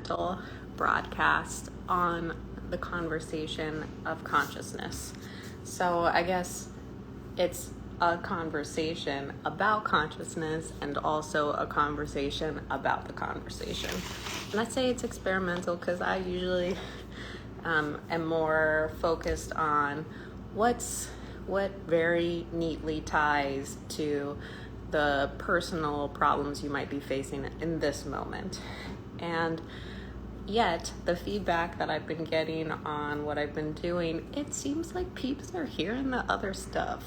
experimental broadcast on the conversation of consciousness. So I guess it's a conversation about consciousness and also a conversation about the conversation. And I say it's experimental because I usually am more focused on what very neatly ties to the personal problems you might be facing in this moment. And yet, the feedback that I've been getting on what I've been doing, it seems like peeps are hearing the other stuff.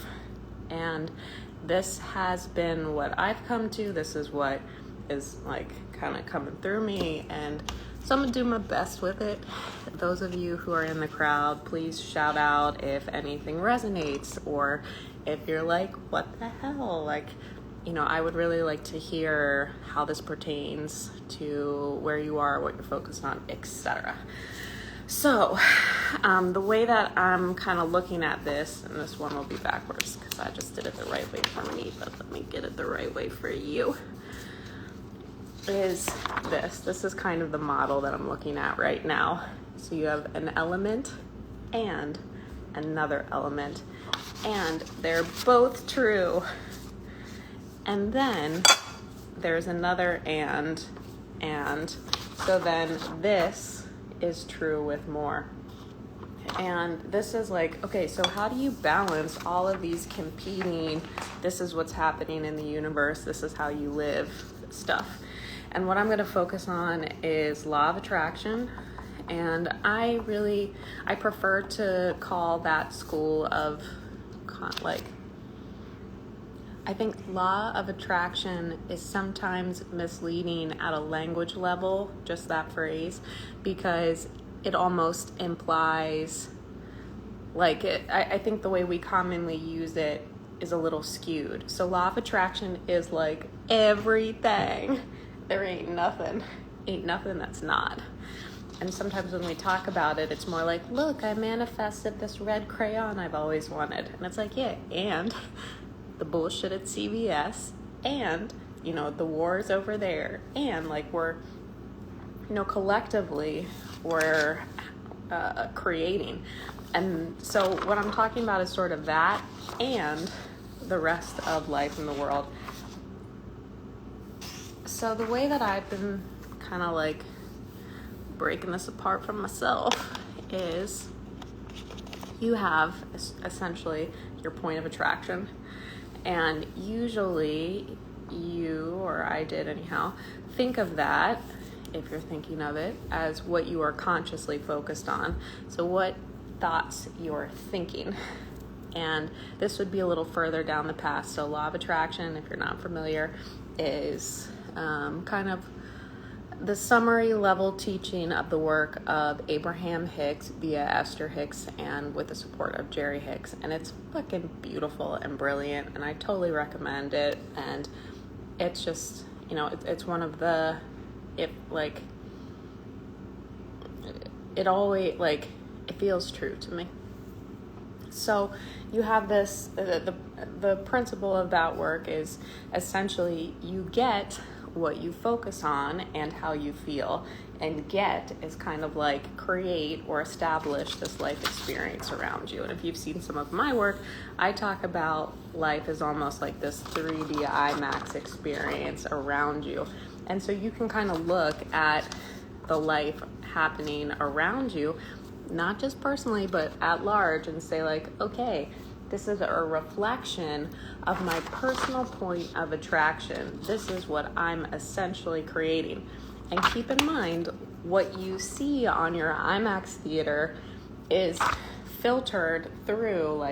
And this has been what I've come to. This is what is like kind of coming through me. And so I'm gonna do my best with it. Those of you who are in the crowd, please shout out if anything resonates, or if you're like, what the hell? Like, I would really like to hear how this pertains to where you are, what you're focused on, etc. So, the way that I'm kind of looking at this, and this one will be backwards because I just did it the right way for me, but let me get it the right way for you, is this. This is kind of the model that I'm looking at right now. So you have an element and another element, and they're both true. And then there's another and so then this is true with more. And this is like, okay, so how do you balance all of these competing, this is what's happening in the universe, this is how you live stuff? And what I'm going to focus on is law of attraction. And I prefer to call that school of I think law of attraction is sometimes misleading at a language level, just that phrase, because it almost implies, I think the way we commonly use it is a little skewed. So law of attraction is like everything. There ain't nothing that's not. And sometimes when we talk about it, it's more like, look, I manifested this red crayon I've always wanted. And it's like, yeah, and the bullshit at CVS, and the wars over there, and we're collectively we're creating. And so what I'm talking about is sort of that and the rest of life in the world. So the way that I've been kind of breaking this apart from myself is you have essentially your point of attraction. And usually you, or I did anyhow, think of that, if you're thinking of it, as what you are consciously focused on. So what thoughts you're thinking. And this would be a little further down the path. So law of attraction, if you're not familiar, is kind of the summary level teaching of the work of Abraham Hicks via Esther Hicks and with the support of Jerry Hicks. And it's fucking beautiful and brilliant, and I totally recommend it. And it's just, it's one of the, it always, it feels true to me. So you have this, the principle of that work is essentially you get what you focus on and how you feel, and get is kind of like create or establish this life experience around you. And if you've seen some of my work, I talk about life as almost like this 3D IMAX experience around you. And so you can kind of look at the life happening around you, not just personally, but at large, and say okay, this is a reflection of my personal point of attraction. This is what I'm essentially creating. And keep in mind, what you see on your IMAX theater is filtered through,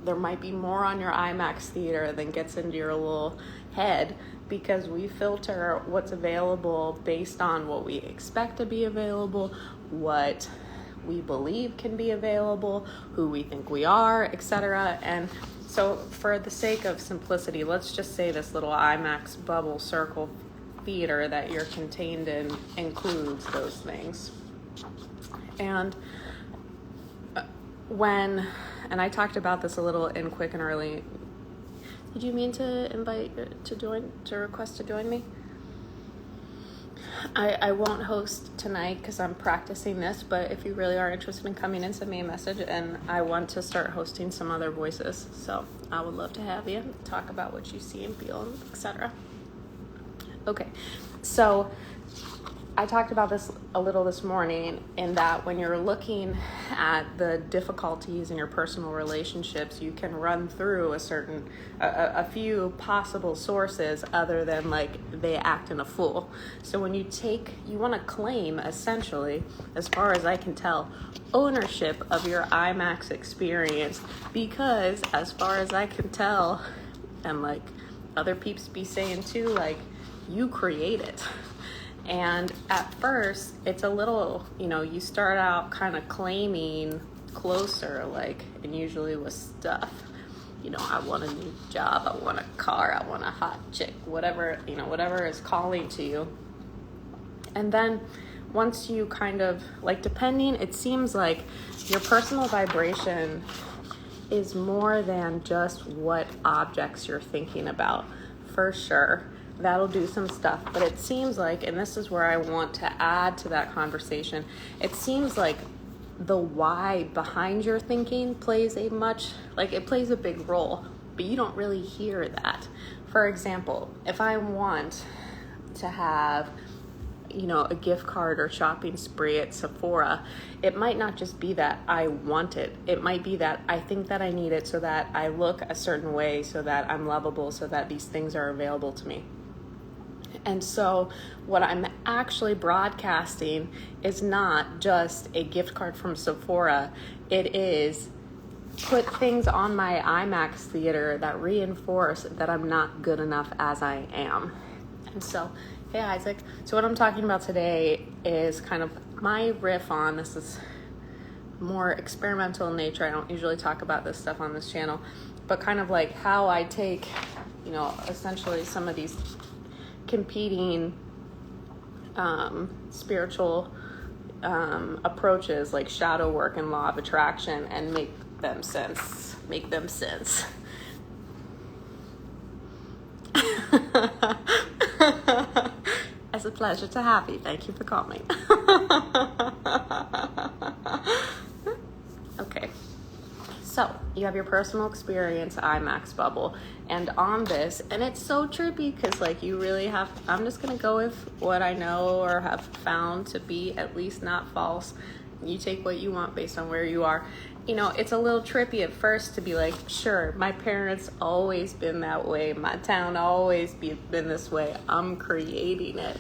there might be more on your IMAX theater than gets into your little head, because we filter what's available based on what we expect to be available, what we believe can be available, who we think we are, etc. And so for the sake of simplicity, let's just say this little IMAX bubble circle theater that you're contained in includes those things. And and I talked about this a little in Quick and Early. Did you mean to request to join me? I won't host tonight because I'm practicing this, but if you really are interested in coming in, send me a message, and I want to start hosting some other voices. So I would love to have you talk about what you see and feel, etc. Okay, so I talked about this a little this morning, in that when you're looking at the difficulties in your personal relationships, you can run through a few possible sources other than like they act in a fool. So when you want to claim, essentially, as far as I can tell, ownership of your IMAX experience, because as far as I can tell, and like other peeps be saying too, like you create it. And at first, it's a little, you start out kind of claiming closer, like, and usually with stuff. I want a new job, I want a car, I want a hot chick, whatever is calling to you. And then once you kind of, like, depending, it seems like your personal vibration is more than just what objects you're thinking about, for sure. That'll do some stuff, but it seems like, and this is where I want to add to that conversation, it seems like the why behind your thinking plays a big role, but you don't really hear that. For example, if I want to have, a gift card or shopping spree at Sephora, it might not just be that I want it. It might be that I think that I need it so that I look a certain way, so that I'm lovable, so that these things are available to me. And so what I'm actually broadcasting is not just a gift card from Sephora. It is put things on my IMAX theater that reinforce that I'm not good enough as I am. And so, hey Isaac. So what I'm talking about today is kind of my riff on, this is more experimental in nature. I don't usually talk about this stuff on this channel, but kind of like how I take, essentially some of these competing spiritual approaches like shadow work and law of attraction and make them sense. It's a pleasure to have you. Thank you for calling. Okay. So you have your personal experience IMAX bubble, and on this, and it's so trippy because like you really have, I'm just going to go with what I know or have found to be at least not false. You take what you want based on where you are. It's a little trippy at first to be like, sure, my parents always been that way. My town always been this way. I'm creating it.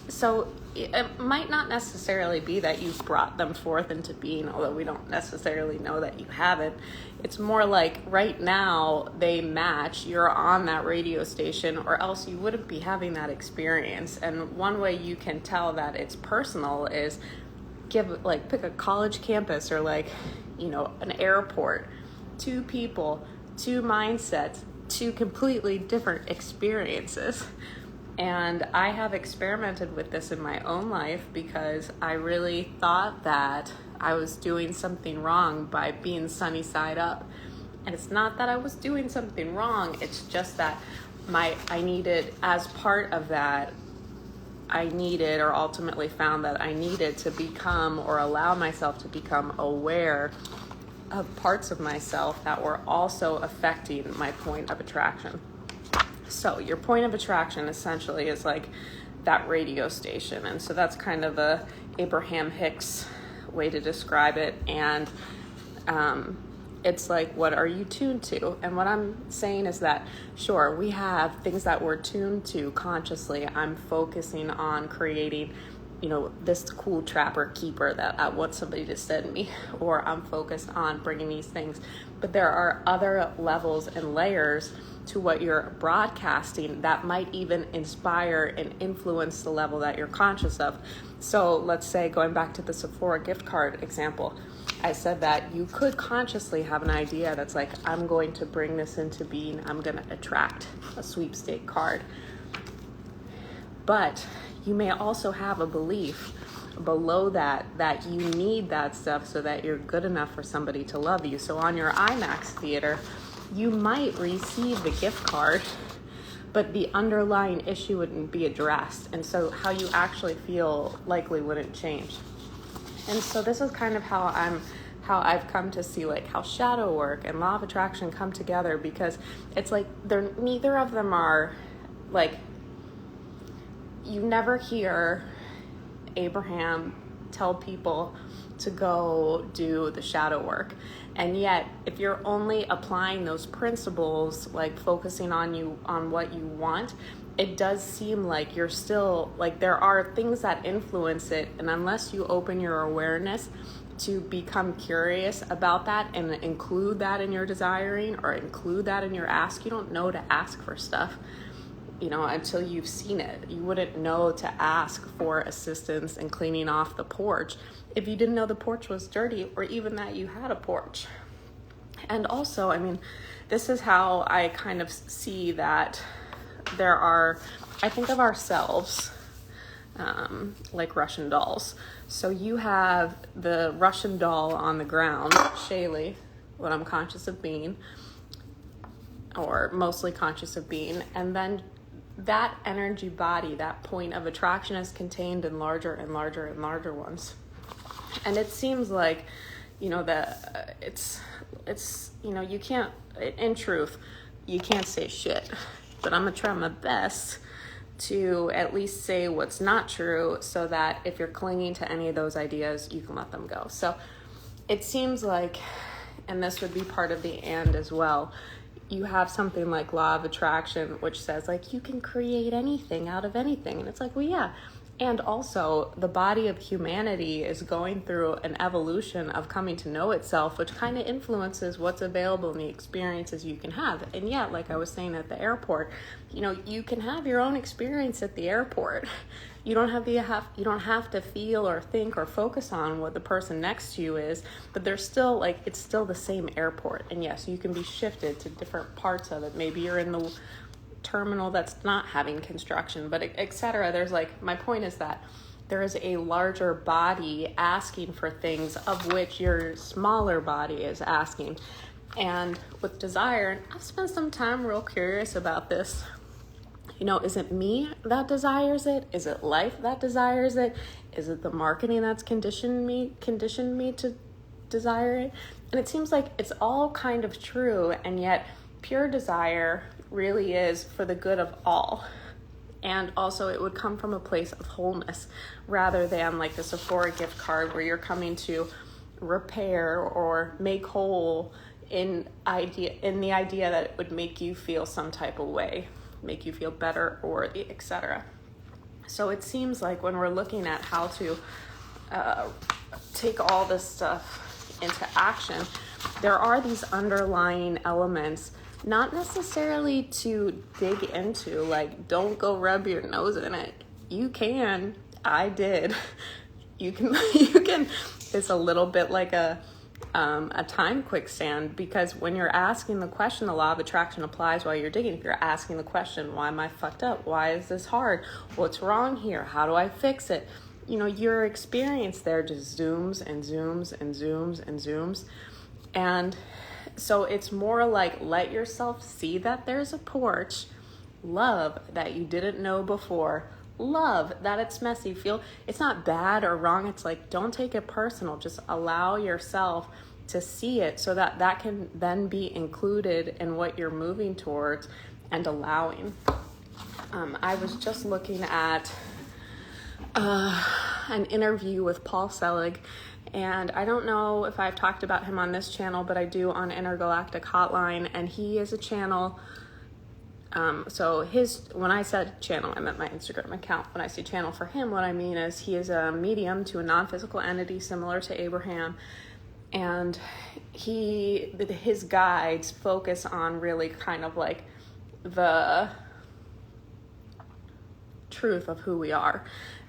So it might not necessarily be that you've brought them forth into being, although we don't necessarily know that you haven't. It's more like right now they match, you're on that radio station, or else you wouldn't be having that experience. And one way you can tell that it's personal is pick a college campus or an airport. Two people, two mindsets, two completely different experiences. And I have experimented with this in my own life because I really thought that I was doing something wrong by being sunny side up. And it's not that I was doing something wrong. It's just that I needed, as part of that, or ultimately found that I needed to become or allow myself to become aware of parts of myself that were also affecting my point of attraction. So your point of attraction essentially is like that radio station. And so that's kind of a Abraham Hicks way to describe it. And it's like, what are you tuned to? And what I'm saying is that, sure, we have things that we're tuned to consciously. I'm focusing on creating, this cool trapper keeper that I want somebody to send me, or I'm focused on bringing these things. But there are other levels and layers to what you're broadcasting that might even inspire and influence the level that you're conscious of. So let's say, going back to the Sephora gift card example, I said that you could consciously have an idea that's like, I'm going to bring this into being, I'm going to attract a sweepstake card. But you may also have a belief below that you need that stuff so that you're good enough for somebody to love you. So on your IMAX theater, you might receive the gift card, but the underlying issue wouldn't be addressed. And so how you actually feel likely wouldn't change. And so this is kind of how I've come to see like how shadow work and law of attraction come together, because it's like neither of them are like, you never hear Abraham tell people to go do the shadow work. And yet, if you're only applying those principles, like focusing on what you want, it does seem like you're still, like there are things that influence it. And unless you open your awareness to become curious about that and include that in your desiring or include that in your ask, you don't know to ask for stuff, until you've seen it. You wouldn't know to ask for assistance in cleaning off the porch if you didn't know the porch was dirty, or even that you had a porch. And also, this is how I kind of see that I think of ourselves like Russian dolls. So you have the Russian doll on the ground, Shaylee, what I'm conscious of being, or mostly conscious of being, and then that energy body, that point of attraction, is contained in larger and larger and larger ones. And it seems like, that it's you can't, in truth, you can't say shit, but I'm gonna try my best to at least say what's not true, so that if you're clinging to any of those ideas, you can let them go. So it seems like, and this would be part of the and as well, you have something like law of attraction, which says like you can create anything out of anything. And it's like, well, yeah. And also the body of humanity is going through an evolution of coming to know itself, which kind of influences what's available and the experiences you can have. And yet, like I was saying at the airport, you can have your own experience at the airport. You don't have to feel or think or focus on what the person next to you is, but there's still it's still the same airport. And yes, you can be shifted to different parts of it. Maybe you're in the terminal that's not having construction, but etc. There's my point is that there is a larger body asking for things of which your smaller body is asking. And with desire, and I've spent some time real curious about this, is it me that desires it? Is it life that desires it? Is it the marketing that's conditioned me to desire it? And it seems like it's all kind of true, and yet pure desire really is for the good of all. And also it would come from a place of wholeness, rather than like the Sephora gift card where you're coming to repair or make whole in the idea that it would make you feel some type of way, make you feel better or worthy, etc. So it seems like when we're looking at how to take all this stuff into action, there are these underlying elements, not necessarily to dig into, don't go rub your nose in it. You can. I did. You can, it's a little bit like a time quicksand, because when you're asking the question, the law of attraction applies while you're digging. If you're asking the question, why am I fucked up? Why is this hard? What's wrong here? How do I fix it? Your experience there just zooms and zooms and zooms and zooms. And so it's more like, let yourself see that there's a porch, love that you didn't know before, love that it's messy, feel it's not bad or wrong. It's don't take it personal. Just allow yourself to see it, so that that can then be included in what you're moving towards and allowing. I was just looking at an interview with Paul Selig, and I don't know if I've talked about him on this channel, but I do on Intergalactic Hotline, and he is a channel. When I said channel, I meant my Instagram account. When I say channel for him, what I mean is he is a medium to a non-physical entity similar to Abraham, and his guides focus on really kind of like the truth of who we are.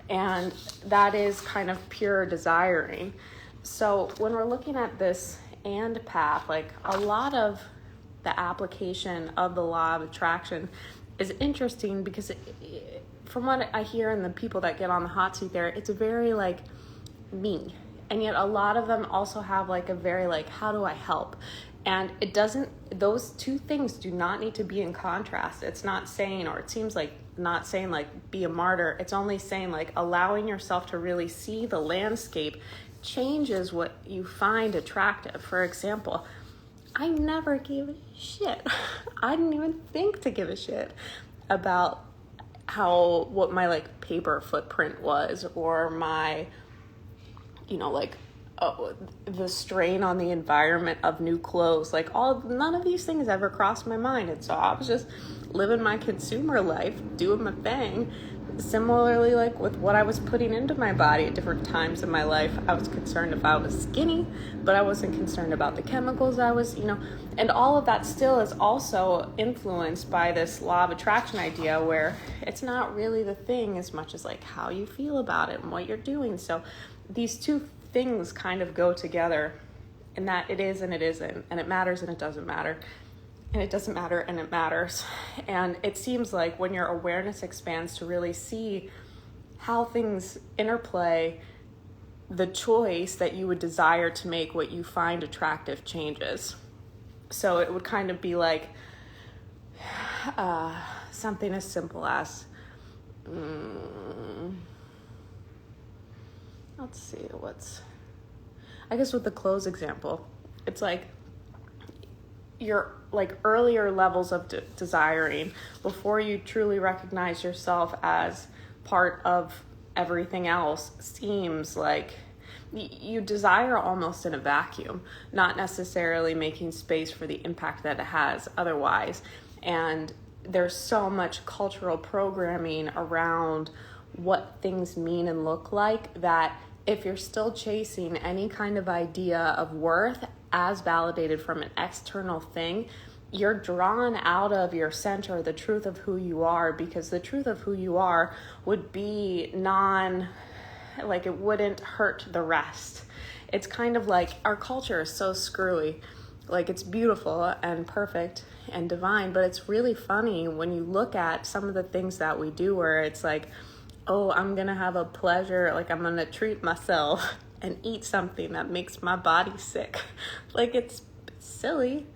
And that is kind of pure desiring. So when we're looking at this and path, a lot of the application of the law of attraction is interesting, because from what I hear in the people that get on the hot seat there, it's very me. And yet a lot of them also have a very how do I help? And it doesn't, those two things do not need to be in contrast. It's not saying, or it seems like not saying like be a martyr. It's only saying like allowing yourself to really see the landscape changes what you find attractive. For example, I never gave a shit. I didn't even think to give a shit about what my like paper footprint was, or my, the strain on the environment of new clothes. Like none of these things ever crossed my mind. And so I was just living my consumer life, doing my thing. Similarly, like with what I was putting into my body at different times in my life, I was concerned if I was skinny, but I wasn't concerned about the chemicals I was, and all of that still is also influenced by this law of attraction idea, where it's not really the thing as much as like how you feel about it and what you're doing. So these two things kind of go together, in that it is and it isn't, and it matters and it doesn't matter. And it doesn't matter and it matters. And it seems like when your awareness expands to really see how things interplay, the choice that you would desire to make what you find attractive changes. So it would kind of be like something as simple as, let's see, I guess with the clothes example, it's like, your like earlier levels of desiring, before you truly recognize yourself as part of everything else, seems like you desire almost in a vacuum, not necessarily making space for the impact that it has otherwise. And there's so much cultural programming around what things mean and look like, that if you're still chasing any kind of idea of worth as validated from an external thing, you're drawn out of your center, the truth of who you are, because the truth of who you are would be it wouldn't hurt the rest. It's kind of like our culture is so screwy. Like, it's beautiful and perfect and divine, but it's really funny when you look at some of the things that we do, where it's like, oh, I'm gonna have a pleasure, like I'm gonna treat myself and eat something that makes my body sick. Like, it's silly.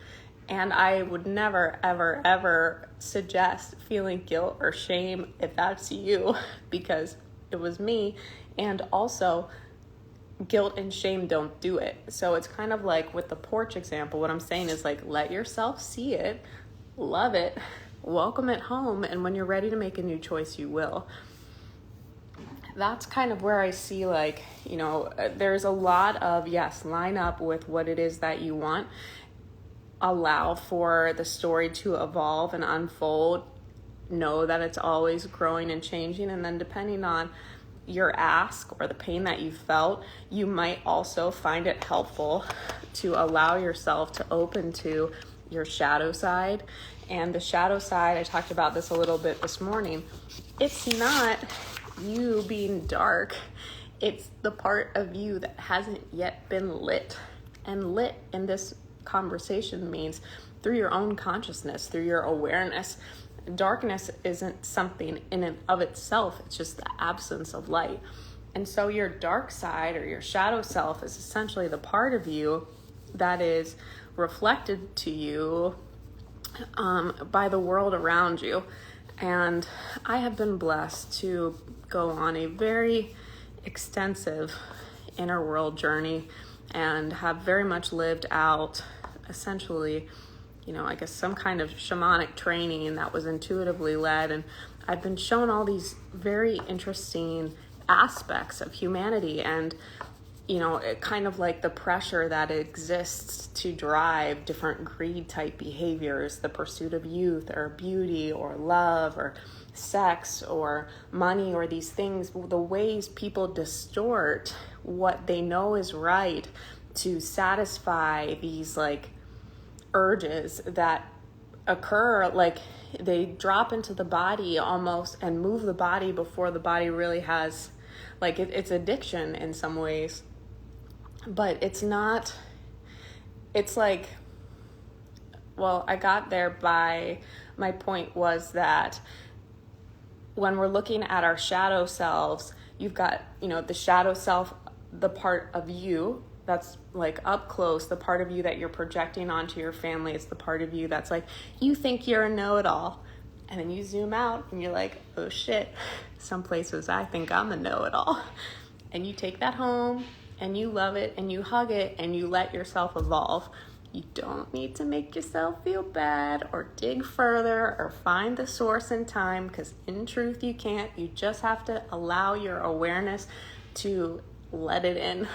And I would never, ever, ever suggest feeling guilt or shame if that's you, because it was me. And also, guilt and shame don't do it. So it's kind of like with the porch example, what I'm saying is like, let yourself see it, love it, welcome it home, and when you're ready to make a new choice, you will. That's kind of where I see, like, there's a lot of, yes, line up with what it is that you want. Allow for the story to evolve and unfold. Know that it's always growing and changing. And then depending on your ask or the pain that you felt, you might also find it helpful to allow yourself to open to your shadow side. And the shadow side, I talked about this a little bit this morning. It's not you being dark. It's the part of you that hasn't yet been lit. And lit in this conversation means through your own consciousness, through your awareness. Darkness isn't something in and of itself. It's just the absence of light. And so your dark side or your shadow self is essentially the part of you that is reflected to you by the world around you. And I have been blessed to go on a very extensive inner world journey and have very much lived out essentially, I guess some kind of shamanic training that was intuitively led. And I've been shown all these very interesting aspects of humanity and, it kind of like the pressure that exists to drive different greed type behaviors, the pursuit of youth or beauty or love or sex or money or these things, the ways people distort what they know is right to satisfy these like urges that occur, like they drop into the body almost and move the body before the body really has, like it's addiction in some ways. But it's not, it's like, well, I got there by, my point was that when we're looking at our shadow selves, you've got, the shadow self, the part of you that's like up close, the part of you that you're projecting onto your family. It's the part of you that's like, you think you're a know-it-all. And then you zoom out and you're like, oh shit, some places I think I'm a know-it-all. And you take that home and you love it and you hug it and you let yourself evolve. You don't need to make yourself feel bad or dig further or find the source in time, because in truth you can't. You just have to allow your awareness to let it in.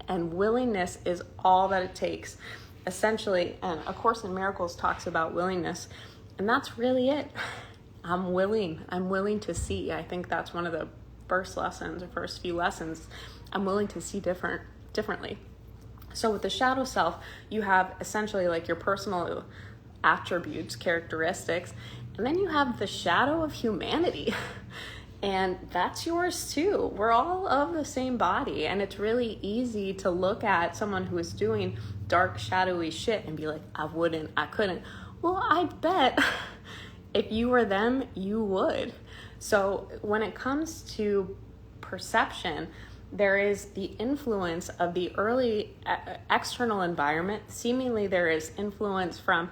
And willingness is all that it takes. Essentially, and A Course in Miracles talks about willingness, and that's really it. I'm willing to see. I think that's one of the first lessons, or first few lessons. I'm willing to see differently. So with the shadow self, you have essentially like your personal attributes, characteristics, and then you have the shadow of humanity. And that's yours too. We're all of the same body, and it's really easy to look at someone who is doing dark, shadowy shit and be like, I couldn't. Well, I bet if you were them, you would. So when it comes to perception, there is the influence of the early external environment. Seemingly there is influence from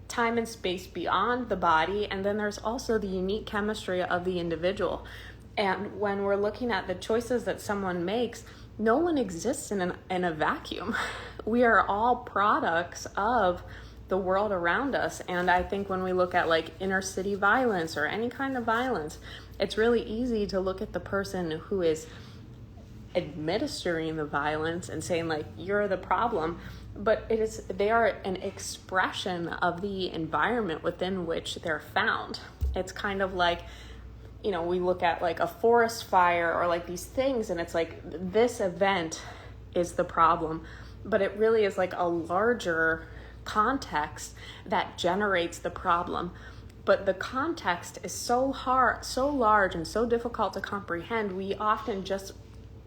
time and space beyond the body, and then there's also the unique chemistry of the individual. And when we're looking at the choices that someone makes, no one exists in a vacuum. We are all products of the world around us. And I think when we look at like inner city violence or any kind of violence, it's really easy to look at the person who is administering the violence and saying like, you're the problem. But they are an expression of the environment within which they're found. It's kind of like, we look at like a forest fire or like these things, and it's like this event is the problem, but it really is like a larger context that generates the problem. But the context is so large and so difficult to comprehend. We often just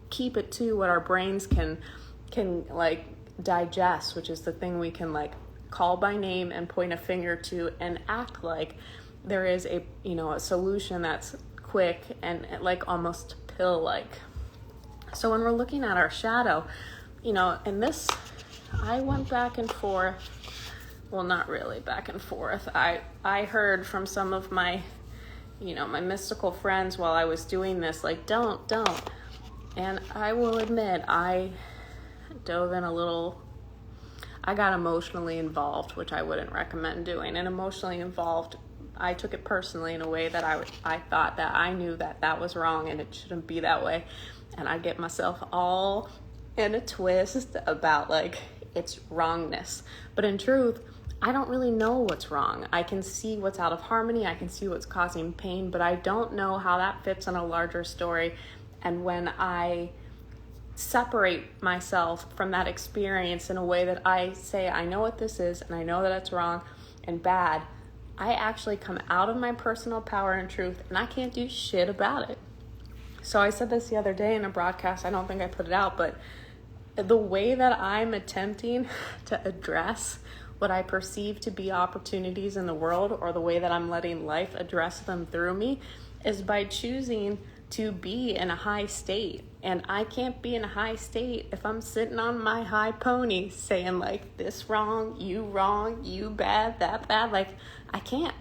keep it to what our brains can like digest, which is the thing we can like call by name and point a finger to and act like there is a solution that's quick and like almost pill-like. So when we're looking at our shadow, and this, I went back and forth. Well, not really back and forth. I heard from some of my, my mystical friends while I was doing this, like, don't. And I will admit, I dove in a little, I got emotionally involved, which I wouldn't recommend doing. And emotionally involved, I took it personally in a way that I thought that I knew that was wrong and it shouldn't be that way. And I get myself all in a twist about like its wrongness. But in truth, I don't really know what's wrong. I can see what's out of harmony. I can see what's causing pain, but I don't know how that fits in a larger story. And when I separate myself from that experience in a way that I say, I know what this is, and I know that it's wrong and bad, I actually come out of my personal power and truth, and I can't do shit about it. So I said this the other day in a broadcast. I don't think I put it out, but the way that I'm attempting to address what I perceive to be opportunities in the world, or the way that I'm letting life address them through me, is by choosing to be in a high state. And I can't be in a high state if I'm sitting on my high pony saying like, this wrong, you bad, that bad. Like, I can't.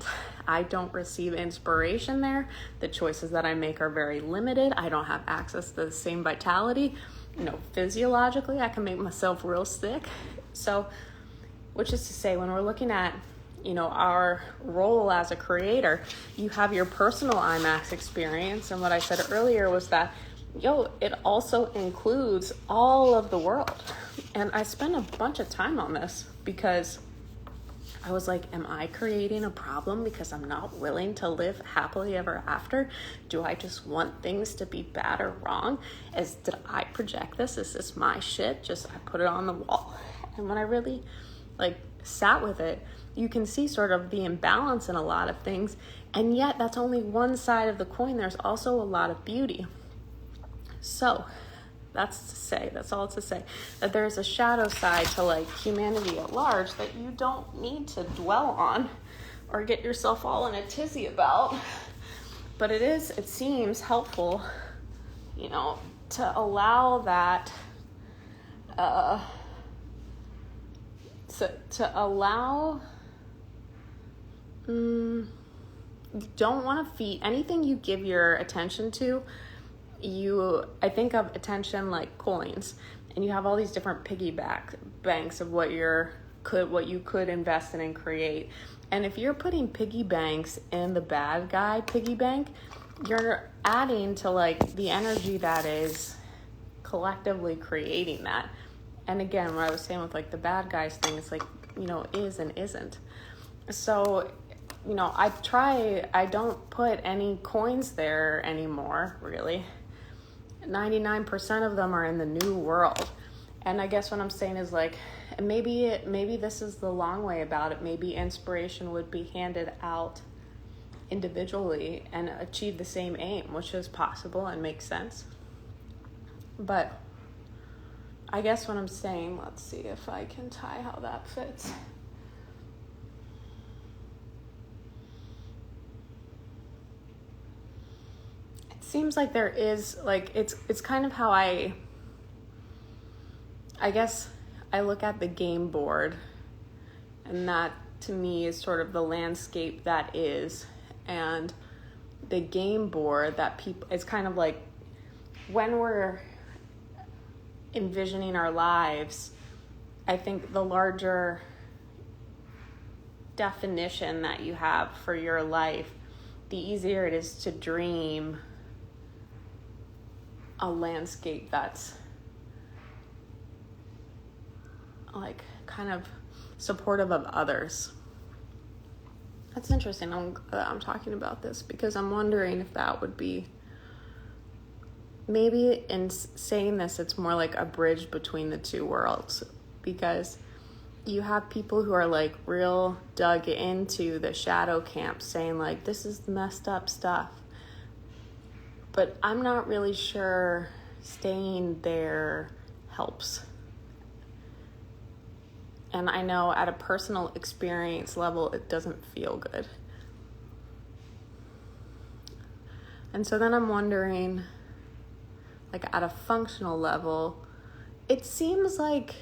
I don't receive inspiration there. The choices that I make are very limited. I don't have access to the same vitality. Physiologically, I can make myself real sick. So, which is to say, when we're looking at our role as a creator, you have your personal IMAX experience. And what I said earlier was that, it also includes all of the world. And I spent a bunch of time on this because I was like, am I creating a problem because I'm not willing to live happily ever after? Do I just want things to be bad or wrong? Did I project this? Is this my shit? I put it on the wall. And when I really sat with it, you can see sort of the imbalance in a lot of things. And yet that's only one side of the coin. There's also a lot of beauty. So that's all to say, that there's a shadow side to humanity at large that you don't need to dwell on or get yourself all in a tizzy about. But it seems helpful, to allow that to allow, you don't want to feed anything you give your attention to. I think of attention like coins, and you have all these different banks of what you could invest in and create. And if you're putting piggy banks in the bad guy piggy bank, you're adding to like the energy that is collectively creating that. And again, what I was saying with like the bad guys thing, it's like, is and isn't. So, I don't put any coins there anymore, really. 99% of them are in the new world. And I guess what I'm saying is like, maybe this is the long way about it. Maybe inspiration would be handed out individually and achieve the same aim, which is possible and makes sense. But I guess what I'm saying, let's see if I can tie how that fits. It seems like there is, like, it's kind of how I guess I look at the game board, and that to me is sort of the landscape that is. And the game board that people, it's kind of like when we're envisioning our lives, I think the larger definition that you have for your life, the easier it is to dream a landscape that's like kind of supportive of others. That's interesting. I'm talking about this because I'm wondering if that would be, maybe in saying this, it's more like a bridge between the two worlds, because you have people who are like real dug into the shadow camp saying like, this is messed up stuff. But I'm not really sure staying there helps. And I know at a personal experience level, it doesn't feel good. And so then I'm wondering, like at a functional level, it seems like,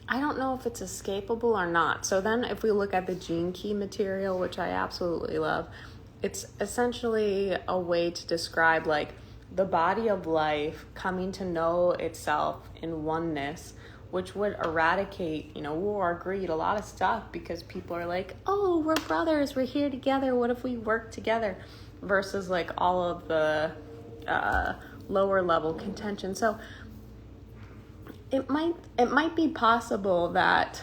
I don't know if it's escapable or not. So then if we look at the gene key material, which I absolutely love, it's essentially a way to describe like the body of life coming to know itself in oneness, which would eradicate, war, greed, a lot of stuff, because people are like, oh, we're brothers, we're here together, what if we work together? Versus like all of the lower level contention. So it might be possible that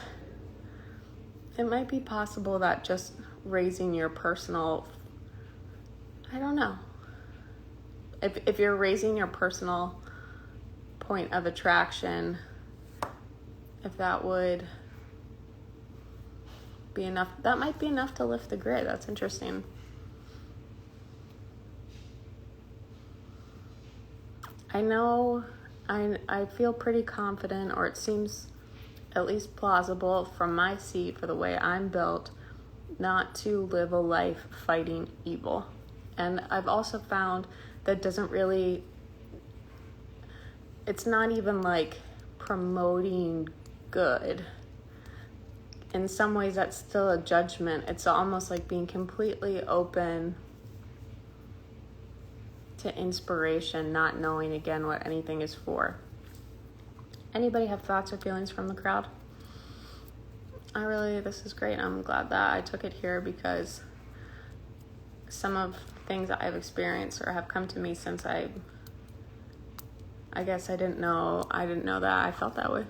just raising your personal, I don't know, if you're raising your personal point of attraction, if that would be enough, that might be enough to lift the grid. That's interesting. I know I feel pretty confident, or it seems at least plausible from my seat for the way I'm built, not to live a life fighting evil. And I've also found that doesn't really, it's not even like promoting good. In some ways that's still a judgment. It's almost like being completely open to inspiration, not knowing again what anything is for. Anybody have thoughts or feelings from the crowd? This is great. I'm glad that I took it here, because some of the things that I've experienced or have come to me since I guess I didn't know that I felt that way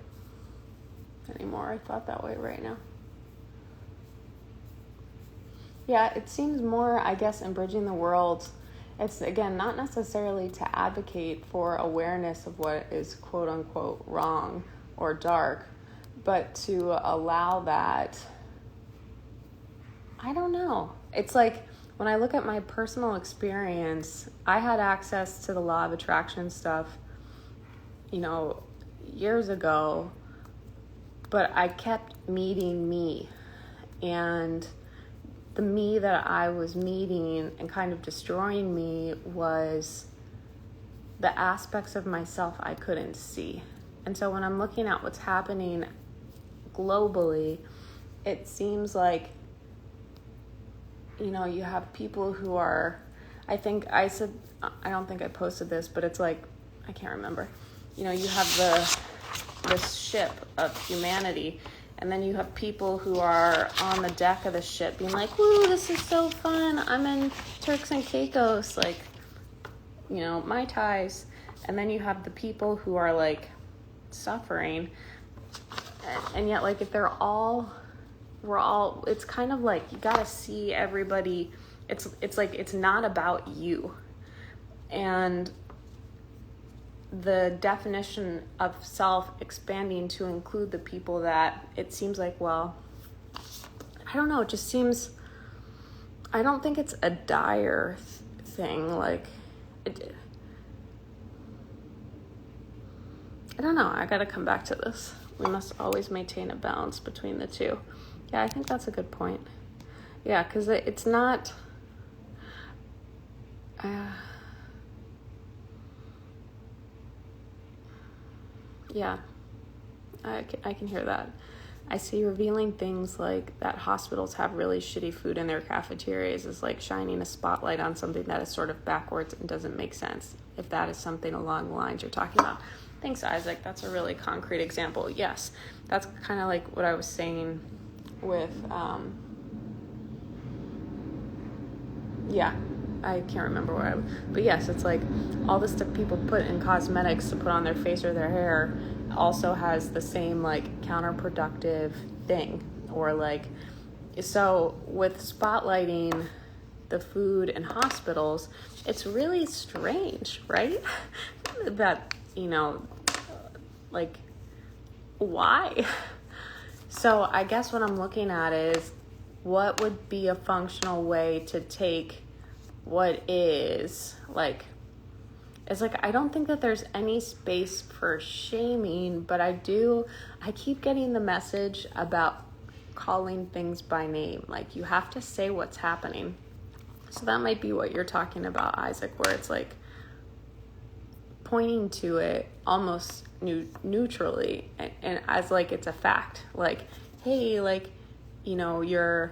anymore. I thought that way right now. Yeah, it seems more, I guess, in bridging the worlds, it's, again, not necessarily to advocate for awareness of what is quote unquote wrong or dark, but to allow that, I don't know. It's like when I look at my personal experience, I had access to the law of attraction stuff, years ago, but I kept meeting me, and the me that I was meeting and kind of destroying me was the aspects of myself I couldn't see. And so when I'm looking at what's happening globally, it seems like, you know, you have people who are, I don't think I posted this, but it's like, I can't remember. You know, you have this ship of humanity, and then you have people who are on the deck of the ship being like, woo, this is so fun. I'm in Turks and Caicos, like, you know, Mai Tais. And then you have the people who are like suffering. And yet, like, if we're all, it's kind of like, you gotta see everybody. It's like, it's not about you. And the definition of self expanding to include the people that it seems like, well, I don't know, it just seems, I don't think it's a dire thing. Like, I don't know, I gotta come back to this. We must always maintain a balance between the two. Yeah, I think that's a good point. Yeah, because it's not, yeah, I can hear that. I see revealing things like that hospitals have really shitty food in their cafeterias is like shining a spotlight on something that is sort of backwards and doesn't make sense, if that is something along the lines you're talking about. Thanks, Isaac. That's a really concrete example. Yes, that's kind of like what I was saying with, yeah, I can't remember but yes, it's like all the stuff people put in cosmetics to put on their face or their hair also has the same like counterproductive thing. Or like, so with spotlighting the food in hospitals, it's really strange, right? That, you know, like, why? So I guess what I'm looking at is, what would be a functional way to take what is like, it's like, I don't think that there's any space for shaming, but I keep getting the message about calling things by name. Like, you have to say what's happening. So that might be what you're talking about, Isaac, where it's like pointing to it almost neutrally and as like it's a fact. Like, hey, like, you know, you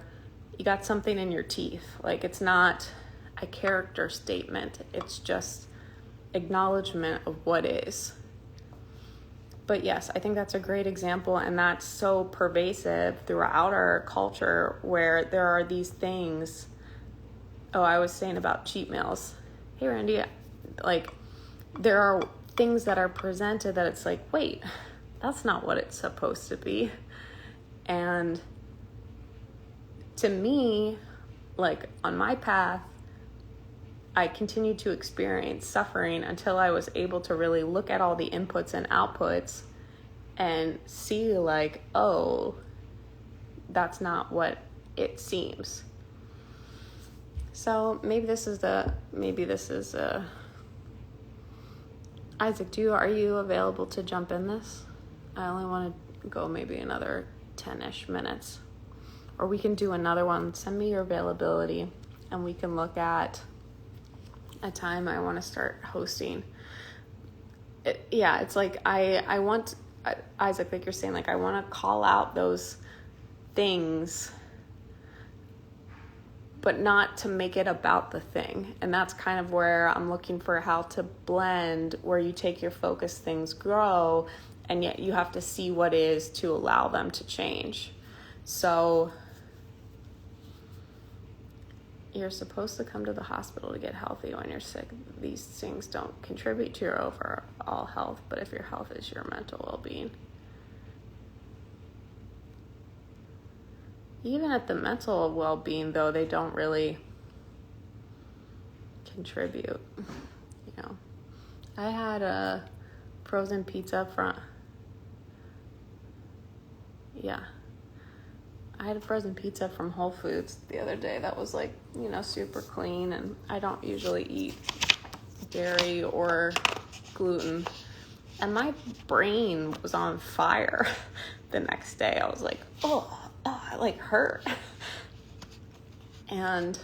got something in your teeth. Like, it's not a character statement. It's just acknowledgement of what is. But yes, I think that's a great example, and that's so pervasive throughout our culture, where there are these things. Oh, I was saying about cheat meals. Hey, Randy, like, there are things that are presented that it's like, wait, that's not what it's supposed to be. And to me, like, on my path, I continued to experience suffering until I was able to really look at all the inputs and outputs and see like, oh, that's not what it seems. So maybe this is Isaac, are you available to jump in this? I only want to go maybe another 10-ish minutes, or we can do another one. Send me your availability and we can look at a time I want to start hosting. It's like I want, Isaac, like you're saying, like I want to call out those things, but not to make it about the thing. And that's kind of where I'm looking for how to blend, where you take your focus, things grow, and yet you have to see what is to allow them to change. So you're supposed to come to the hospital to get healthy when you're sick. These things don't contribute to your overall health, but if your health is your mental well-being. Even at the mental well-being, though, they don't really contribute. You know, I had a frozen pizza I had a frozen pizza from Whole Foods the other day that was like, you know, super clean, and I don't usually eat dairy or gluten. And my brain was on fire the next day. I was like, oh, I like hurt. And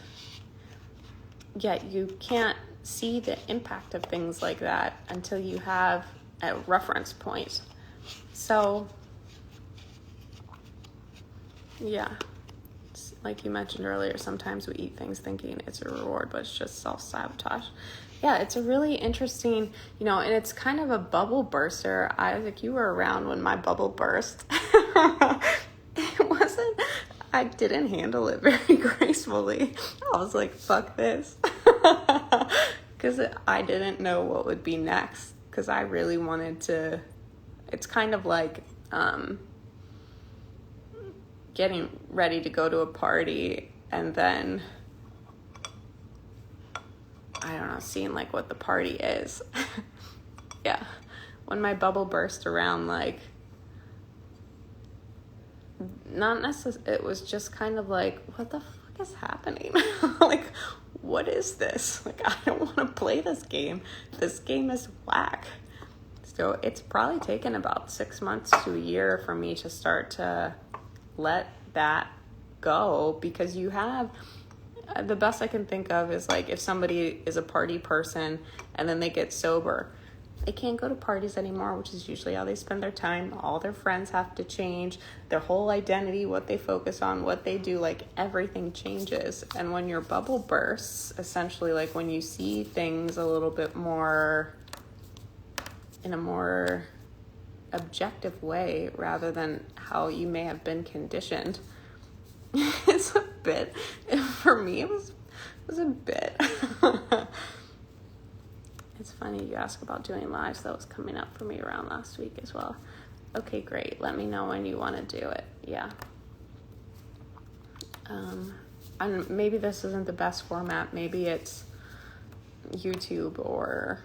yet you can't see the impact of things like that until you have a reference point. So, yeah, like you mentioned earlier, sometimes we eat things thinking it's a reward, but it's just self-sabotage. Yeah, it's a really interesting, and it's kind of a bubble burster. Isaac, you were around when my bubble burst. I didn't handle it very gracefully. I was like, fuck this. Because I didn't know what would be next. Because I really wanted to, it's kind of like getting ready to go to a party and then, I don't know, seeing like what the party is. Yeah. When my bubble burst around, like, not necessarily, it was just kind of like, what the fuck is happening? Like, what is this? Like, I don't want to play this game. This game is whack. So it's probably taken about 6 months to a year for me to start to let that go, because you have, the best I can think of is like if somebody is a party person and then they get sober, they can't go to parties anymore, which is usually how they spend their time. All their friends have to change. Their whole identity, what they focus on, what they do, like everything changes. And when your bubble bursts, essentially like when you see things a little bit more, in a more objective way rather than how you may have been conditioned, it's a bit, for me it was a bit. It's funny you ask about doing lives. That was coming up for me around last week as well. Okay, great. Let me know when you want to do it. Yeah. And maybe this isn't the best format. Maybe it's YouTube or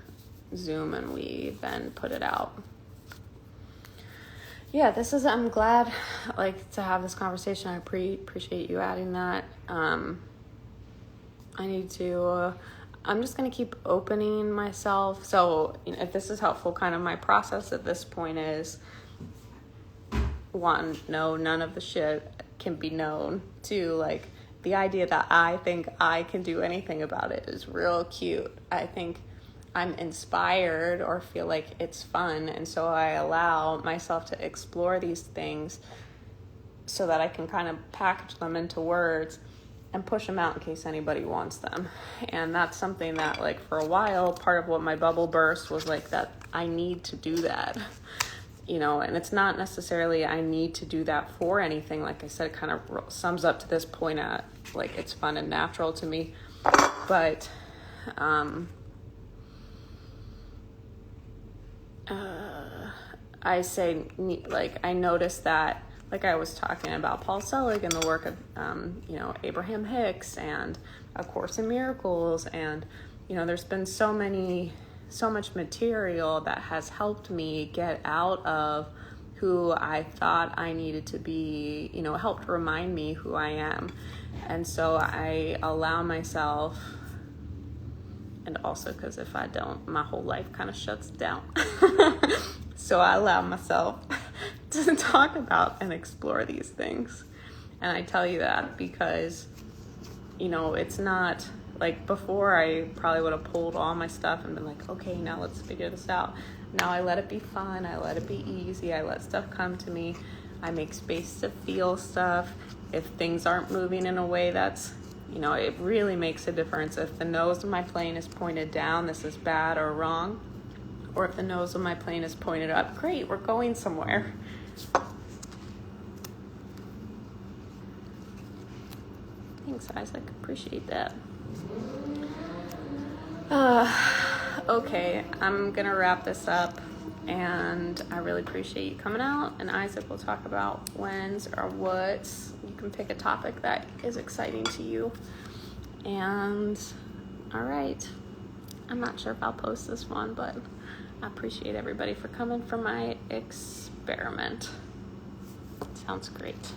Zoom and we then put it out. Yeah, I'm glad like to have this conversation. I appreciate you adding that. I'm just going to keep opening myself. So, if this is helpful, kind of my process at this point is, one, no, none of the shit can be known. Two, like, the idea that I think I can do anything about it is real cute. I think I'm inspired or feel like it's fun. And so I allow myself to explore these things so that I can kind of package them into words and push them out in case anybody wants them. And that's something that, like, for a while, part of what my bubble burst was like that I need to do that, and it's not necessarily I need to do that for anything. Like I said, it kind of sums up to this point at, like, it's fun and natural to me. But, I say, like, I noticed that, like I was talking about Paul Selig and the work of, Abraham Hicks and A Course in Miracles. And, there's been so much material that has helped me get out of who I thought I needed to be, helped remind me who I am. And so I allow myself, and also because if I don't, my whole life kind of shuts down. So I allow myself to talk about and explore these things. And I tell you that because, it's not like before I probably would have pulled all my stuff and been like, okay, now let's figure this out. Now I let it be fun. I let it be easy. I let stuff come to me. I make space to feel stuff. If things aren't moving in a way that's, it really makes a difference. If the nose of my plane is pointed down, this is bad or wrong. Or if the nose of my plane is pointed up, great, we're going somewhere. Thanks, Isaac. Appreciate that. Okay, I'm gonna wrap this up, and I really appreciate you coming out. And Isaac will talk about whens or whats. You can pick a topic that is exciting to you. And all right, I'm not sure if I'll post this one, but I appreciate everybody for coming for my experiment. Sounds great.